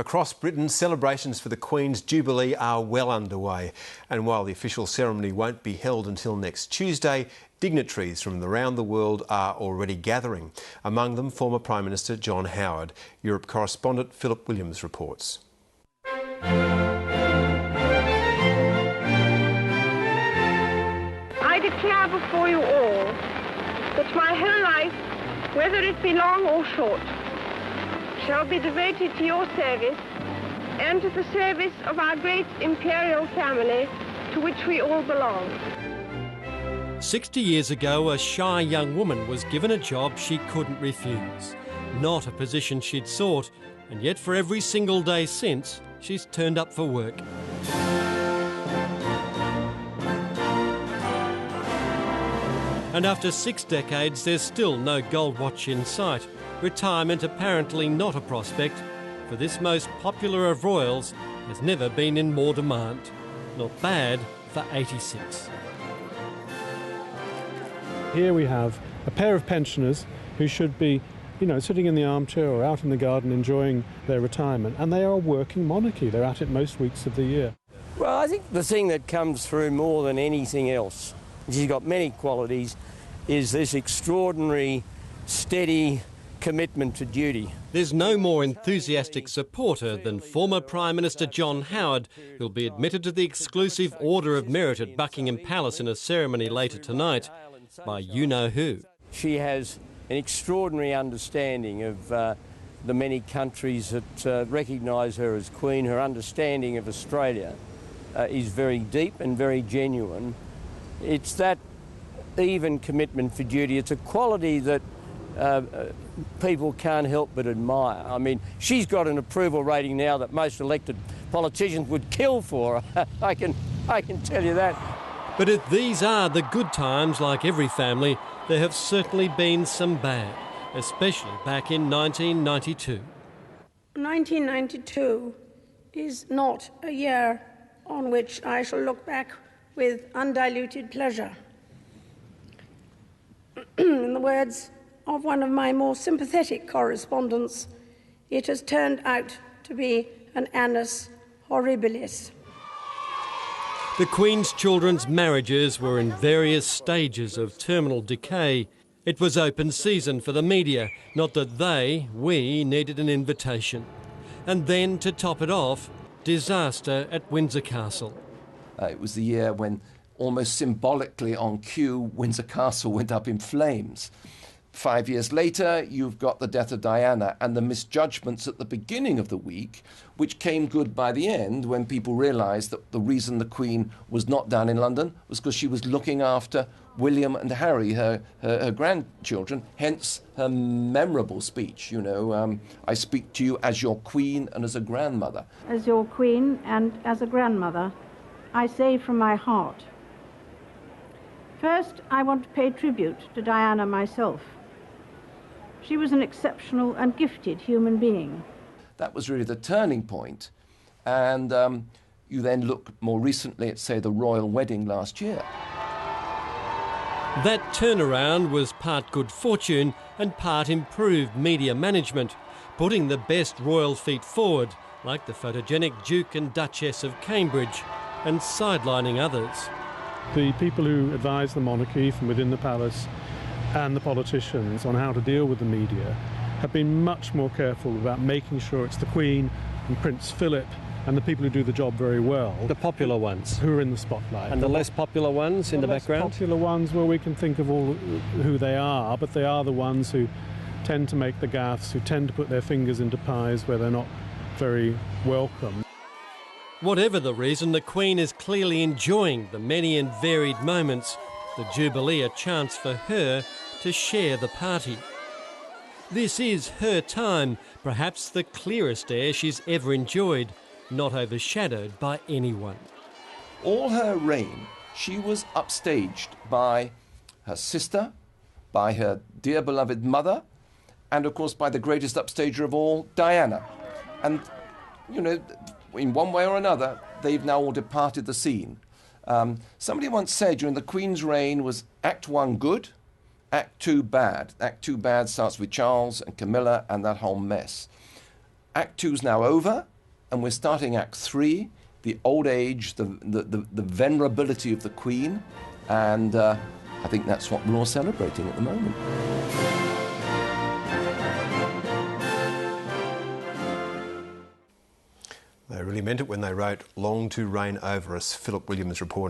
Across Britain, celebrations for the Queen's Jubilee are well underway. And while the official ceremony won't be held until next Tuesday, dignitaries from around the world are already gathering. Among them, former Prime Minister John Howard. Europe correspondent Philip Williams reports. I declare before you all that my whole life, whether it be long or short, shall be devoted to your service and to the service of our great imperial family to which we all belong. 60 years ago, a shy young woman was given a job she couldn't refuse. Not a position she'd sought, and yet for every single day since, she's turned up for work. And after 6 decades, there's still no gold watch in sight. Retirement apparently not a prospect, for this most popular of royals has never been in more demand. Not bad for 86. Here we have a pair of pensioners who should be, sitting in the armchair or out in the garden enjoying their retirement, and they are a working monarchy. They're at it most weeks of the year. Well, I think the thing that comes through more than anything else, she's got many qualities, is this extraordinary, steady commitment to duty. There's no more enthusiastic supporter than former Prime Minister John Howard, who'll be admitted to the exclusive Order of Merit at Buckingham Palace in a ceremony later tonight by you-know-who. She has an extraordinary understanding of the many countries that recognise her as Queen. Her understanding of Australia is very deep and very genuine. It's that even commitment for duty. It's a quality that people can't help but admire. I mean, she's got an approval rating now that most elected politicians would kill for her. I can tell you that. But if these are the good times, like every family, there have certainly been some bad, especially back in 1992. 1992 is not a year on which I shall look back with undiluted pleasure. In the words of one of my more sympathetic correspondents, it has turned out to be an annus horribilis. The Queen's children's marriages were in various stages of terminal decay. It was open season for the media, not that we needed an invitation. And then, to top it off, disaster at Windsor Castle. It was the year when, almost symbolically on cue, Windsor Castle went up in flames. 5 years later, you've got the death of Diana and the misjudgments at the beginning of the week, which came good by the end when people realised that the reason the Queen was not down in London was because she was looking after William and Harry, her grandchildren, hence her memorable speech, I speak to you as your Queen and as a grandmother. As your Queen and as a grandmother, I say from my heart. First, I want to pay tribute to Diana myself. She was an exceptional and gifted human being. That was really the turning point. And you then look more recently at, say, the royal wedding last year. That turnaround was part good fortune and part improved media management, putting the best royal feet forward, like the photogenic Duke and Duchess of Cambridge, and sidelining others. The people who advise the monarchy from within the palace and the politicians on how to deal with the media have been much more careful about making sure it's the Queen and Prince Philip and the people who do the job very well. The popular ones. Who are in the spotlight. And the less popular ones in the background? The less popular ones, well, we can think of all who they are, but they are the ones who tend to make the gaffes, who tend to put their fingers into pies where they're not very welcome. Whatever the reason, the Queen is clearly enjoying the many and varied moments. The Jubilee a chance for her to share the party. This is her time, perhaps the clearest air she's ever enjoyed, not overshadowed by anyone. All her reign, she was upstaged by her sister, by her dear beloved mother, and of course by the greatest upstager of all, Diana. And, in one way or another, they've now all departed the scene. Somebody once said during the Queen's reign was Act 1 good, Act 2 bad. Act 2 bad starts with Charles and Camilla and that whole mess. Act 2's now over, and we're starting Act 3, the old age, the venerability of the Queen, and I think that's what we're all celebrating at the moment. They really meant it when they wrote "Long to reign over us." Philip Williams reporting.